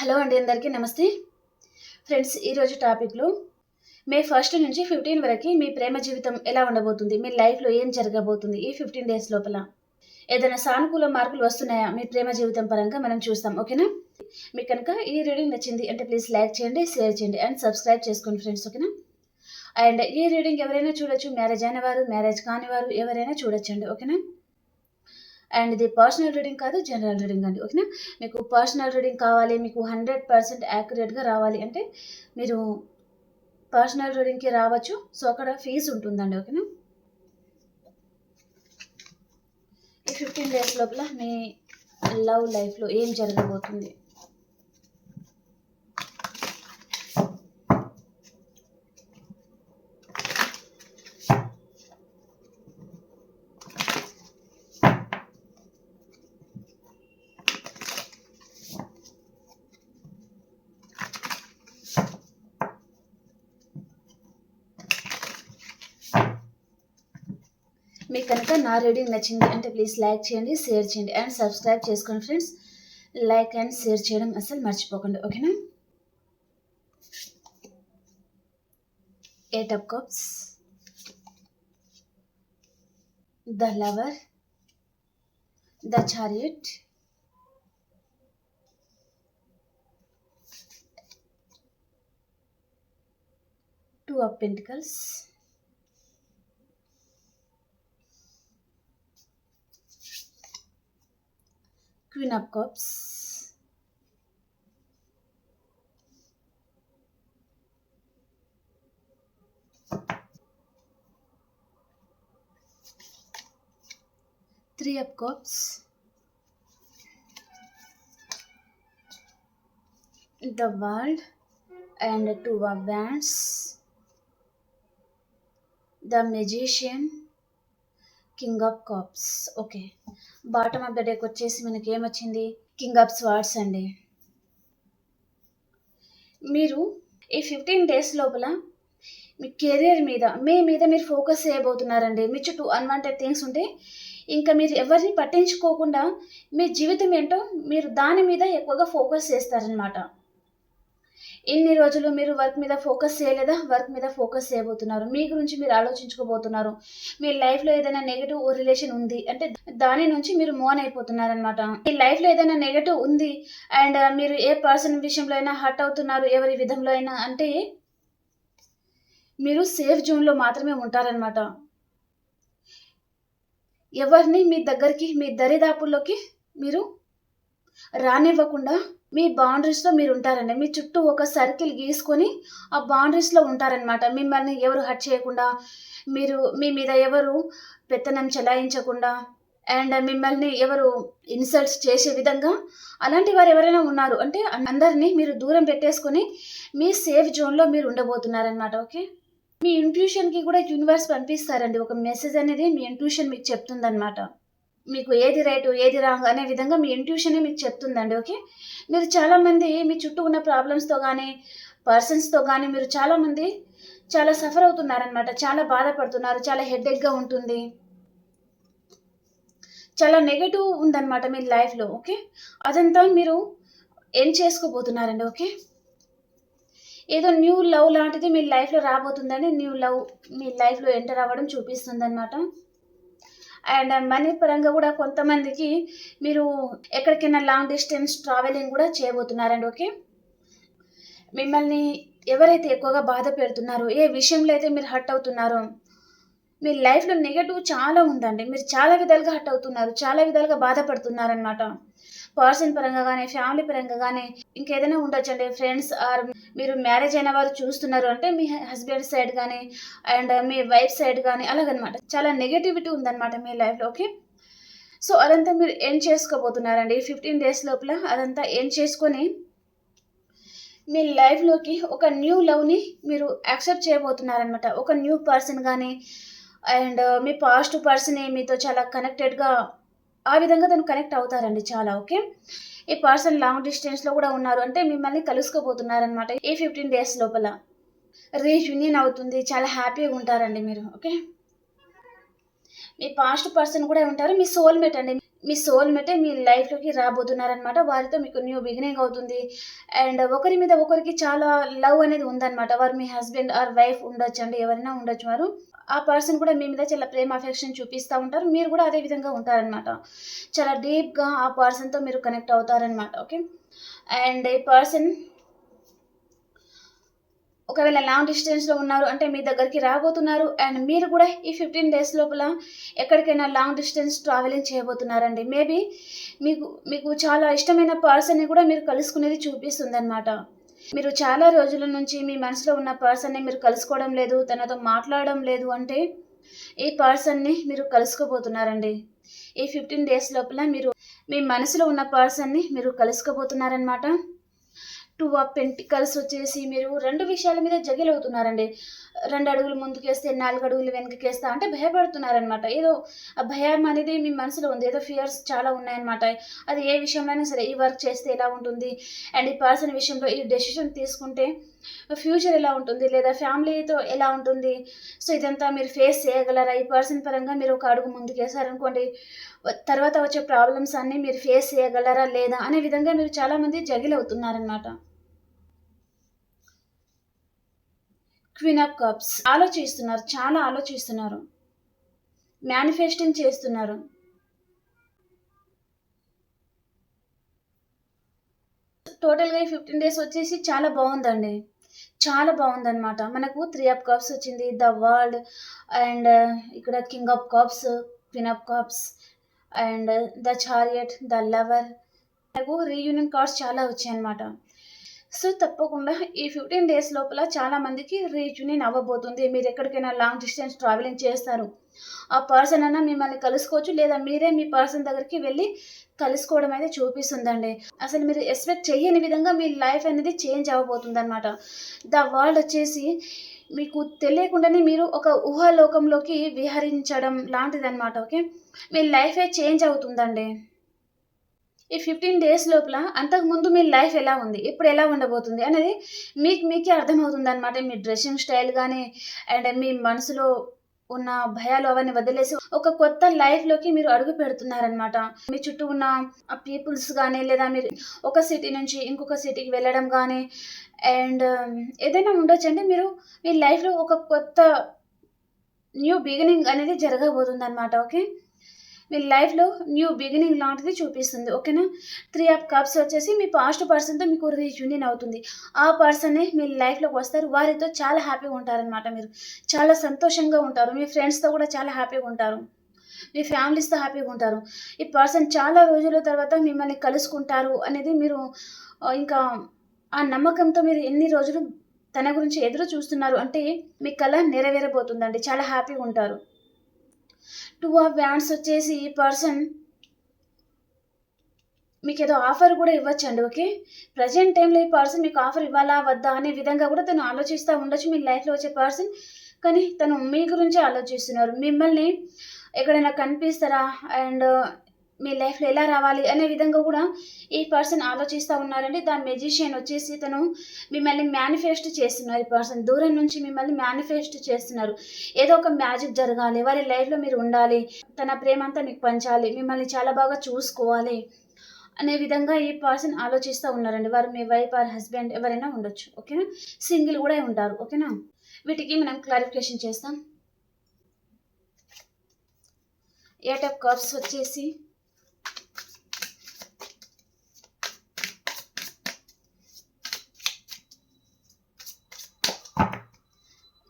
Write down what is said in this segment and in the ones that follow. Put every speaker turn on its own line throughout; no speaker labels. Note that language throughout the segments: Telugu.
హలో అండి, అందరికీ నమస్తే. ఫ్రెండ్స్, ఈరోజు టాపిక్లో మే 1 నుంచి 15 వరకు మీ ప్రేమ జీవితం ఎలా ఉండబోతుంది, మీ లైఫ్లో ఏం జరగబోతుంది, ఈ 15 డేస్ లోపల ఏదైనా సానుకూల మార్పులు వస్తున్నాయా మీ ప్రేమ జీవితం పరంగా మనం చూస్తాం. ఓకేనా? మీకు కనుక ఈ రీడింగ్ నచ్చింది అంటే ప్లీజ్ లైక్ చేయండి, షేర్ చేయండి అండ్ సబ్స్క్రైబ్ చేసుకోండి ఫ్రెండ్స్. ఓకేనా? అండ్ ఈ రీడింగ్ ఎవరైనా చూడొచ్చు, మ్యారేజ్ అయిన వారు, మ్యారేజ్ కాని వారు ఎవరైనా చూడొచ్చండి. ఓకేనా? అండ్ ఇది పర్సనల్ రీడింగ్ కాదు, జనరల్ రీడింగ్ అండి. ఓకేనా? మీకు పర్సనల్ రీడింగ్ కావాలి, మీకు 100% యాక్యురేట్గా రావాలి అంటే మీరు పర్సనల్ రీడింగ్కి రావచ్చు. సో అక్కడ ఫీజు ఉంటుందండి. ఓకేనా? ఈ 15 డేస్ లోపల మీ లవ్ లైఫ్లో ఏం జరగబోతుంది? మీకు కనుక నా రీడింగ్ నచ్చింది అంటే ప్లీజ్ లైక్ చేయండి, షేర్ చేయండి అండ్ సబ్స్క్రైబ్ చేసుకోండి ఫ్రెండ్స్. లైక్ అండ్ షేర్ చేయడం అసలు మర్చిపోకండి. ఓకేనా? 8 of Cups, the Lover, the Chariot, Two of Pentacles, Queen of Cups, Three of Cups, the World and Two of Wands, the Magician, king of cups. Okay, bottom of the డేకి వచ్చేసి మనకి ఏమొచ్చింది? కింగ్ ఆఫ్ స్వార్డ్స్ అండి. మీరు ఈ 15 డేస్ లోపల మీ కెరీర్ మీద, మీ మీద మీరు ఫోకస్ చేయబోతున్నారండి. మీ చుట్టూ అన్వాంటెడ్ థింగ్స్ ఉంటే ఇంకా మీరు ఎవరిని పట్టించుకోకుండా మీ జీవితం ఏంటో మీరు దాని మీద ఎక్కువగా ఫోకస్ చేస్తారనమాట. ఇన్ని రోజులు మీరు వర్క్ మీద ఫోకస్ చేయలేదా? వర్క్ మీద ఫోకస్ చేయబోతున్నారు. మీ గురించి మీరు ఆలోచించుకోబోతున్నారు. మీ లైఫ్లో ఏదైనా నెగటివ్ రిలేషన్ ఉంది అంటే దాని నుంచి మీరు మూవ్ ఆన్ అయిపోతున్నారనమాట. మీ లైఫ్లో ఏదైనా నెగటివ్ ఉంది అండ్ మీరు ఏ పర్సన్ విషయంలో అయినా హర్ట్ అవుతున్నారు, ఎవరి విధంలో అయినా అంటే మీరు సేఫ్ జోన్లో మాత్రమే ఉంటారనమాట. ఎవరిని మీ దగ్గరికి, మీ దరిదాపుల్లోకి మీరు రానివ్వకుండా మీ బౌండరీస్లో మీరు ఉంటారండి. మీ చుట్టూ ఒక సర్కిల్ గీసుకొని ఆ బౌండరీస్లో ఉంటారనమాట. మిమ్మల్ని ఎవరు హర్ట్ చేయకుండా, మీరు మీ మీద ఎవరు పెత్తనం చెలాయించకుండా అండ్ మిమ్మల్ని ఎవరు ఇన్సల్ట్స్ చేసే విధంగా అలాంటి వారు ఎవరైనా ఉన్నారు అంటే అందరినీ మీరు దూరం పెట్టేసుకొని మీ సేఫ్ జోన్లో మీరు ఉండబోతున్నారనమాట. ఓకే, మీ ఇంట్యూషన్కి కూడా యూనివర్స్ పంపిస్తారండి ఒక మెసేజ్ అనేది. మీ ఇంట్యూషన్ మీకు చెప్తుందనమాట. మీకు ఏది రైట్ ఏది రాంగ్ అనే విధంగా మీ ఇంట్యూషనే మీకు చెప్తుందండి. ఓకే, మీరు చాలామంది మీ చుట్టూ ఉన్న ప్రాబ్లమ్స్తో కానీ పర్సన్స్తో కానీ మీరు చాలామంది చాలా సఫర్ అవుతున్నారనమాట. చాలా బాధపడుతున్నారు, చాలా హెడేక్గా ఉంటుంది, చాలా నెగటివ్ ఉందన్నమాట మీ లైఫ్లో. ఓకే, అదంతా మీరు ఏం చేసుకోబోతున్నారండి. ఓకే, ఏదో న్యూ లవ్ లాంటిది మీ లైఫ్లో రాబోతుందని న్యూ లవ్ మీ లైఫ్లో ఎంటర్ అవ్వడం చూపిస్తుంది అనమాట. అండ్ మనీ పరంగా కూడా కొంతమందికి మీరు ఎక్కడికైనా లాంగ్ డిస్టెన్స్ ట్రావెలింగ్ కూడా చేయబోతున్నారండి. ఓకే, మిమ్మల్ని ఎవరైతే ఎక్కువగా బాధ పెడుతున్నారో, ఏ విషయంలో అయితే మీరు హర్ట్ అవుతున్నారో, మీ లైఫ్లో నెగటివ్ చాలా ఉందండి. మీరు చాలా విధాలుగా హర్ట్ అవుతున్నారు, చాలా విధాలుగా బాధపడుతున్నారనమాట. పర్సన్ పరంగా కానీ, ఫ్యామిలీ పరంగా కానీ, ఇంకేదైనా ఉండొచ్చండి. ఫ్రెండ్స్ ఆర్ మీరు మ్యారేజ్ అయిన వారు చూస్తున్నారు అంటే మీ హస్బెండ్ సైడ్ కానీ అండ్ మీ వైఫ్ సైడ్ కానీ అలాగనమాట. చాలా నెగటివిటీ ఉందన్నమాట మీ లైఫ్లో. ఓకే, సో అదంతా మీరు ఏం చేసుకోబోతున్నారండి 15 డేస్ లోపల. అదంతా ఏం చేసుకొని మీ లైఫ్లోకి ఒక న్యూ లవ్ని మీరు యాక్సెప్ట్ చేయబోతున్నారనమాట. ఒక న్యూ పర్సన్ కానీ అండ్ మీ పాస్ట్ పర్సన్ మీతో చాలా కనెక్టెడ్గా ఆ విధంగా తను కనెక్ట్ అవుతారండి చాలా. ఓకే, ఈ పర్సన్ లాంగ్ డిస్టెన్స్లో కూడా ఉన్నారు అంటే మిమ్మల్ని కలుసుకోబోతున్నారనమాట. ఈ 15 డేస్ లోపల రీయూనియన్ అవుతుంది, చాలా హ్యాపీగా ఉంటారండి మీరు. ఓకే, మీ పాస్ట్ పర్సన్ కూడా ఉంటారు, మీ సోల్మేట్ అండి. మీ సోల్‌మేటే మీ లైఫ్‌లోకి రాబోతున్నారనమాట. వారితో మీకు న్యూ బిగినింగ్ అవుతుంది. అండ్ ఒకరి మీద ఒకరికి చాలా లవ్ అనేది ఉందనమాట. వారు మీ హస్బెండ్ ఆర్ వైఫ్ ఉండొచ్చండి. ఎవరైనా ఉండొచ్చు వారు. ఆ పర్సన్ కూడా మీ మీద చాలా ప్రేమ, అఫెక్షన్ చూపిస్తా ఉంటారు. మీరు కూడా అదే విధంగా ఉంటారనమాట. చాలా డీప్‌గా ఆ పర్సన్‌తో మీరు కనెక్ట్ అవుతారనమాట. ఓకే. అండ్ ఈ పర్సన్ ఒకవేళ లాంగ్ డిస్టెన్స్‌లో ఉన్నారు అంటే మీ దగ్గరికి రాబోతున్నారు. అండ్ మీరు కూడా ఈ 15 డేస్ లోపల ఎక్కడికైనా లాంగ్ డిస్టెన్స్ ట్రావెలింగ్ చేయబోతున్నారండి. మేబీ మీకు మీకు చాలా ఇష్టమైన పర్సన్‌ని కూడా మీరు కలుసుకునేది చూపిస్తుందనమాట. మీరు చాలా రోజుల నుంచి మీ మనసులో ఉన్న పర్సన్‌ని మీరు కలుసుకోవడం లేదు, తనతో మాట్లాడడం లేదు అంటే ఈ పర్సన్‌ని మీరు కలుసుకోబోతున్నారండి. ఈ 15 డేస్ లోపల మీరు మీ మనసులో ఉన్న పర్సన్‌ని మీరు కలుసుకోబోతున్నారనమాట. 2 ఆఫ్ పెంటికల్స్ వచ్చేసి మీరు 2 విషయాల మీద జగిలవుతున్నారండి. 2 అడుగులు ముందుకేస్తే, 4 అడుగులు వెనకకేస్తా అంటే భయపడుతున్నారనమాట. ఏదో ఆ భయం అనేది మీ మనసులో ఉంది. ఏదో ఫియర్స్ చాలా ఉన్నాయన్నమాట. అది ఏ విషయంలో అయినా సరే, ఈ వర్క్ చేస్తే ఎలా ఉంటుంది? అండ్ ఈ పర్సన్ విషయంలో ఈ డెసిషన్ తీసుకుంటే ఫ్యూచర్ ఎలా ఉంటుంది? లేదా ఫ్యామిలీతో ఎలా ఉంటుంది? సో, ఇదంతా మీరు ఫేస్ చేయగలరా? ఈ పర్సన్ పరంగా మీరు ఒక అడుగు ముందుకేసారనుకోండి, తర్వాత వచ్చే ప్రాబ్లమ్స్ అన్నీ మీరు ఫేస్ చేయగలరా? లేదా? అనే విధంగా మీరు చాలామంది జగిలవుతున్నారనమాట. క్వీన్ ఆఫ్ కప్స్ ఆలోచిస్తున్నారు. చాలా ఆలోచిస్తున్నారు. మేనిఫెస్టింగ్ చేస్తున్నారు. టోటల్‌గా ఈ 15 డేస్ వచ్చేసి చాలా బావుందండి. చాలా బావుందనమాట. మనకు 3 ఆఫ్ కప్స్ వచ్చింది. ద వరల్డ్ అండ్ ఇక్కడ king of cups, queen of cups and the chariot, the lover మనకు రీయూనియన్ కార్డ్స్ చాలా వచ్చాయన్నమాట. సో, తప్పకుండా ఈ 15 డేస్ లోపల చాలా మందికి రీయూనియన్ అవ్వబోతుంది. మీరెక్కడికైనా లాంగ్ డిస్టెన్స్ ట్రావెలింగ్ చేస్తారు. ఆ పర్సన్ అన్నా మిమ్మల్ని కలుసుకోవచ్చు. లేదా మీరే మీ పర్సన్ దగ్గరికి వెళ్లి కలుసుకోవడం అయితే చూపిస్తుందండి. అసలు మీరు ఎక్స్‌పెక్ట్ చెయ్యని విధంగా మీ లైఫ్ అనేది చేంజ్ అవ్వబోతుందనమాట. ద వరల్డ్ వచ్చేసి మీకు తెలియకుండానే మీరు ఒక ఊహాలోకంలోకి విహరించడం లాంటిదనమాట. ఓకే. మీ లైఫే చేంజ్ అవుతుందండి. ఈ 15 డేస్ లోపల అంతకుముందు మీ లైఫ్ ఎలా ఉంది? ఇప్పుడు ఎలా ఉండబోతుంది? అనేది మీకే అర్థమవుతుందనమాట. మీ డ్రెస్సింగ్ స్టైల్ గాని, అండ్ మీ మనసులో ఉన్న భయాలు అవన్నీ వదిలేసి ఒక కొత్త లైఫ్‌లోకి మీరు అడుగు పెడుతున్నారనమాట. మీ చుట్టూ ఉన్న పీపుల్స్ గాని, లేదా మీరు ఒక సిటీ నుంచి ఇంకొక సిటీకి వెళ్ళడం గాని, అండ్ ఏదైనా ఉండొచ్చండి. మీరు మీ లైఫ్‌లో ఒక కొత్త న్యూ బిగినింగ్ అనేది జరగబోతుందనమాట. ఓకే. మీ లైఫ్‌లో న్యూ బిగినింగ్ లాంటిది చూపిస్తుంది. ఓకేనా? 3 ఆఫ్ కప్స్ వచ్చేసి మీ పాస్ట్ పర్సన్‌తో మీకు రీయూనియన్ అవుతుంది. ఆ పర్సనే మీ లైఫ్‌లోకి వస్తారు. వారితో చాలా హ్యాపీగా ఉంటారనమాట మీరు. చాలా సంతోషంగా ఉంటారు. మీ ఫ్రెండ్స్‌తో కూడా చాలా హ్యాపీగా ఉంటారు. మీ ఫ్యామిలీస్‌తో హ్యాపీగా ఉంటారు. ఈ పర్సన్ చాలా రోజుల తర్వాత మిమ్మల్ని కలుసుకుంటారు అనేది మీరు ఇంకా ఆ నమ్మకంతో మీరు ఎన్ని రోజులు తన గురించి ఎదురు చూస్తున్నారు అంటే మీ కల నెరవేరబోతుందండి. చాలా హ్యాపీగా ఉంటారు. 2 ఆఫ్ వ్యాండ్స్ వచ్చేసి ఈ పర్సన్ మీకేదో ఆఫర్ గూడా ఇవ్వచ్చండి. ఓకే. ప్రెజెంట్ టైమ్‌లో ఈ పర్సన్ మీకు ఆఫర్ ఇవ్వాలా? వద్దా? అనే విధంగా గూడా తను ఆలోచిస్తా ఉండొచ్చు. మీ లైఫ్‌లో వచ్చే పర్సన్. కానీ తను మీ గురించే ఆలోచిస్తున్నారు. మిమ్మల్ని ఎక్కడైనా కనిపిస్తారా? అండ్ మీ లైఫ్‌లో ఎలా రావాలి? అనే విధంగా గూడా ఈ పర్సన్ ఆలోచిస్తా ఉన్నారండి. ద మెజిషియన్ వచ్చేసి తను మిమ్మల్ని మేనిఫెస్ట్ చేస్తున్నారు. ఈ పర్సన్ దూరం నుంచి మిమ్మల్ని మేనిఫెస్ట్ చేస్తున్నారు. ఏదో ఒక మ్యాజిక్ జరగాలి. వారి లైఫ్‌లో మీరు ఉండాలి. తన ప్రేమంతా మీకు పంచాలి. మిమ్మల్ని చాలా బాగా చూసుకోవాలి. అనే విధంగా ఈ పర్సన్ ఆలోచిస్తా ఉన్నారండి. వారు మీ వైఫ్ ఆర్ హస్బెండ్ ఎవరైనా ఉండొచ్చు. ఓకేనా? సింగిల్ గూడా ఉంటారు. ఓకేనా? వీటికి మనం క్లారిఫికేషన్ చేస్తాం. 8 ఆఫ్ కప్స్ వచ్చేసి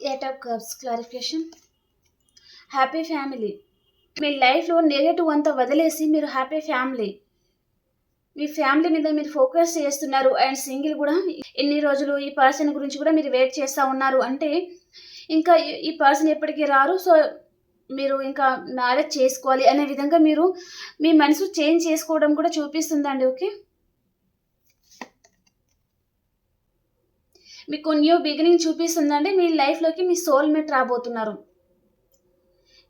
eight of cups clarification. Happy family. మీ లైఫ్‌లో నెగెటివ్ అంతా వదిలేసి మీరు హ్యాపీ ఫ్యామిలీ. మీ ఫ్యామిలీ మీద మీరు ఫోకస్ చేస్తున్నారు. అండ్ సింగిల్ గూడా ఎన్ని రోజులు ఈ పర్సన్ గురించి కూడా మీరు వెయిట్ చేస్తా ఉన్నారు అంటే, ఇంకా ఈ పర్సన్ ఎప్పటికి రారు. సో, మీరు ఇంకా మ్యారేజ్ చేసుకోవాలి అనే విధంగా మీరు మీ మనసు చేంజ్ చేసుకోవడం కూడా చూపిస్తుందండి. ఓకే. మీకు న్యూ బిగినింగ్ చూపిస్తుందండి. మీ లైఫ్‌లోకి మీ సోల్‌మేట్ రాబోతున్నారు.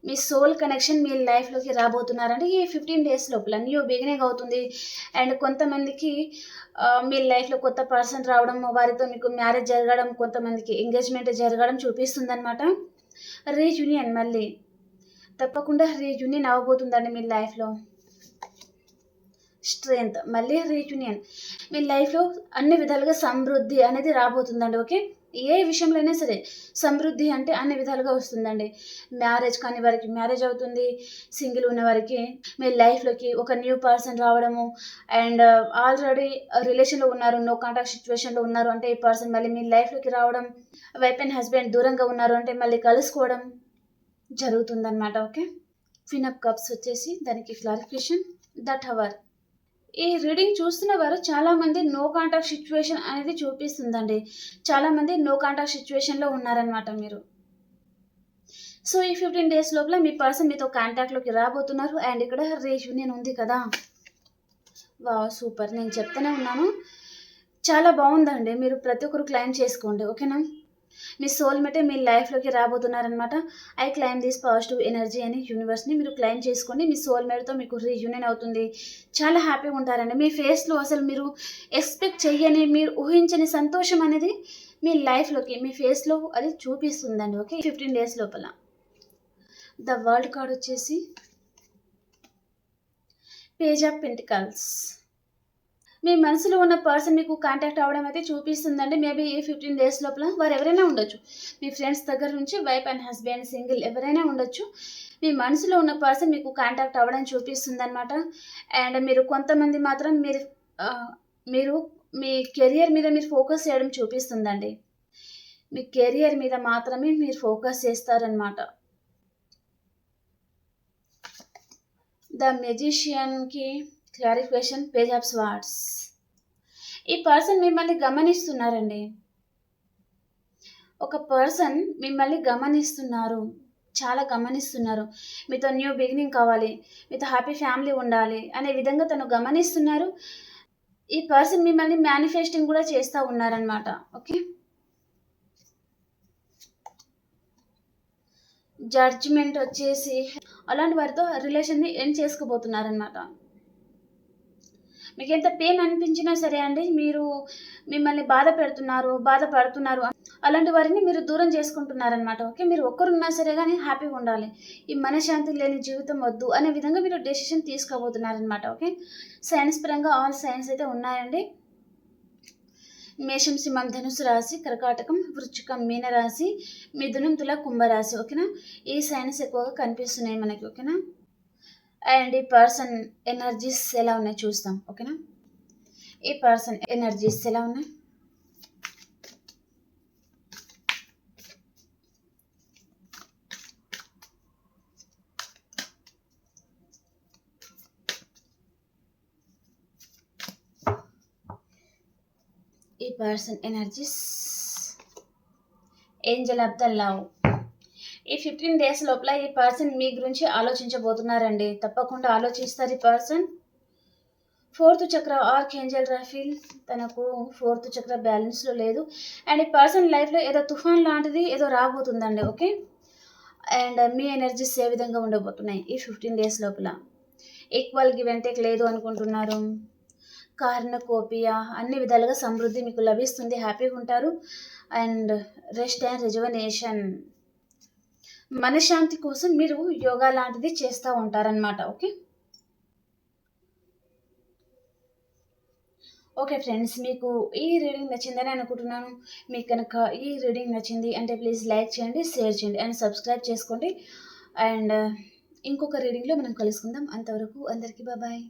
మీ సోల్ కనెక్షన్ మీ లైఫ్‌లోకి రాబోతున్నారండి. ఈ 15 డేస్ లోపల న్యూ బిగినింగ్ అవుతుంది. అండ్ కొంతమందికి మీ లైఫ్‌లో కొత్త పర్సన్ రావడం, వారితో మీకు మ్యారేజ్ జరగడం, కొంతమందికి ఎంగేజ్‌మెంట్ జరగడం చూపిస్తుందనమాట. రీయూనియన్ మళ్ళీ. తప్పకుండా రీయూనియన్ అవ్వబోతుందండి మీ లైఫ్‌లో. స్ట్రెంగ్త్, మళ్ళీ రీయూనియన్. మీ లైఫ్లో అన్ని విధాలుగా సమృద్ధి అనేది రాబోతుందండి. ఓకే, ఏ విషయంలో అయినా సరే సమృద్ధి అంటే అన్ని విధాలుగా వస్తుందండి. మ్యారేజ్ కాని వారికి మ్యారేజ్ అవుతుంది, సింగిల్ ఉన్న వారికి మీ లైఫ్లోకి ఒక న్యూ పర్సన్ రావడము, అండ్ ఆల్రెడీ రిలేషన్లో ఉన్నారు, నో కాంటాక్ట్ సిచ్యువేషన్లో ఉన్నారు అంటే ఈ పర్సన్ మళ్ళీ మీ లైఫ్లోకి రావడం, వైఫ్ అండ్ హస్బెండ్ దూరంగా ఉన్నారు అంటే మళ్ళీ కలుసుకోవడం జరుగుతుందన్నమాట. ఓకే, క్వీన్ ఆఫ్ కప్స్ వచ్చేసి దానికి క్లారిఫికేషన్ ద టవర్. ఈ రీడింగ్ చూస్తున్న వారు చాలామంది నో కాంటాక్ట్ సిచ్యువేషన్ అనేది చూపిస్తుందండి. చాలామంది నో కాంటాక్ట్ సిచ్యువేషన్లో ఉన్నారనమాట మీరు. సో ఈ 15 days లోపల మీ పర్సన్ మీతో కాంటాక్ట్లోకి రాబోతున్నారు. అండ్ ఇక్కడ రీయూనియన్ ఉంది కదా, వా సూపర్. నేను చెప్తూనే ఉన్నాను, చాలా బాగుందండి. మీరు ప్రతి ఒక్కరు క్లైమ్ చేసుకోండి, ఓకేనా. మీ సోల్మేటే మీ లైఫ్లోకి రాబోతున్నారనమాట. I claim this positive energy అని యూనివర్స్ని మీరు క్లైమ్ చేసుకోండి. మీ సోల్మేట్తో మీకు రీయూనియన్ అవుతుంది, చాలా హ్యాపీగా ఉంటారండి. మీ ఫేస్లో అసలు మీరు ఎక్స్పెక్ట్ చెయ్యని, మీరు ఊహించని సంతోషం అనేది మీ లైఫ్లోకి మీ ఫేస్లో అది చూపిస్తుందండి. ఓకే, 15 days లోపల. ద వరల్డ్ కార్డ్ వచ్చేసి పేజ్ ఆఫ్ పెంటికల్స్. మీ మనసులో ఉన్న పర్సన్ మీకు కాంటాక్ట్ అవ్వడం అయితే చూపిస్తుందండి. మేబీ ఈ 15 days లోపల వారు ఎవరైనా ఉండొచ్చు. మీ ఫ్రెండ్స్ దగ్గర నుంచి వైఫ్ అండ్ హస్బెండ్, సింగిల్ ఎవరైనా ఉండొచ్చు. మీ మనసులో ఉన్న పర్సన్ మీకు కాంటాక్ట్ అవ్వడం చూపిస్తుంది అనమాట. అండ్ మీరు కొంతమంది మాత్రం మీరు మీ కెరియర్ మీద మీరు ఫోకస్ చేయడం చూపిస్తుందండి. మీ కెరియర్ మీద మాత్రమే మీరు ఫోకస్ చేస్తారనమాట. ద మెజిషియన్కి క్లారిఫికేషన్ పేజ్ ఆఫ్ స్వార్డ్స్. ఈ పర్సన్ మిమ్మల్ని గమనిస్తున్నారండి. ఒక పర్సన్ మిమ్మల్ని గమనిస్తున్నారు, చాలా గమనిస్తున్నారు. మీతో న్యూ బిగినింగ్ కావాలి, మీతో హ్యాపీ ఫ్యామిలీ ఉండాలి అనే విధంగా తను గమనిస్తున్నారు. ఈ పర్సన్ మిమ్మల్ని మేనిఫెస్టింగ్ కూడా చేస్తూ ఉన్నారనమాట. ఓకే, జడ్జిమెంట్ వచ్చేసి అలాంటి వారితో రిలేషన్ని ఎండ్ చేసుకోబోతున్నారనమాట. మీకు ఎంత పెయిన్ అనిపించినా సరే అండి, మీరు మిమ్మల్ని బాధపడుతున్నారు అలాంటి వారిని మీరు దూరం చేసుకుంటున్నారనమాట. ఓకే, మీరు ఒక్కరున్నా సరే కానీ హ్యాపీగా ఉండాలి, ఈ మనశ్శాంతి లేని జీవితం వద్దు అనే విధంగా మీరు డెసిషన్ తీసుకోబోతున్నారనమాట. ఓకే, సైన్స్ పరంగా ఆల్ సైన్స్ అయితే ఉన్నాయండి. మేషం, సింహం, ధనుసు రాశి, కర్కాటకం, వృశ్చికం, మీనరాశి, మిథునం, తుల, కుంభరాశి. ఓకేనా, ఈ సైన్స్ ఎక్కువగా కనిపిస్తున్నాయి మనకి. ఓకేనా, అండ్ ఈ పర్సన్ ఎనర్జీస్ ఎలా ఉన్నాయి చూస్తాం. ఓకేనా, ఈ పర్సన్ ఎనర్జీస్ ఎలా ఉన్నాయి. ఈ person energies, Angel of the love. ఈ 15 days లోపల ఈ పర్సన్ మీ గురించి ఆలోచించబోతున్నారండి. తప్పకుండా ఆలోచిస్తారు ఈ పర్సన్. 4th చక్ర ఆర్కేంజల్ రాఫిల్, తనకు 4th చక్ర బ్యాలెన్స్లో లేదు. అండ్ ఈ పర్సన్ లైఫ్లో ఏదో తుఫాన్ లాంటిది ఏదో రాబోతుందండి. ఓకే, అండ్ మీ ఎనర్జీస్ ఏ విధంగా ఉండబోతున్నాయి ఈ 15 days లోపల. ఈక్వల్ గివ్ అండ్ టేక్ లేదు అనుకుంటున్నారు. కార్నకోపియా, అన్ని విధాలుగా సమృద్ధి మీకు లభిస్తుంది, హ్యాపీగా ఉంటారు. అండ్ రెస్ట్ అండ్ రిజువనేషన్, మనశ్శాంతి కోసం మీరు యోగా లాంటిది చేస్తూ ఉంటారనమాట. ఓకే, ఓకే ఫ్రెండ్స్, మీకు ఈ రీడింగ్ నచ్చిందని అనుకుంటున్నాను. మీకు కనుక ఈ రీడింగ్ నచ్చింది అంటే ప్లీజ్ లైక్ చేయండి, షేర్ చేయండి అండ్ సబ్స్క్రైబ్ చేసుకోండి. అండ్ ఇంకొక రీడింగ్లో మనం కలుసుకుందాం. అంతవరకు అందరికీ బాయ్.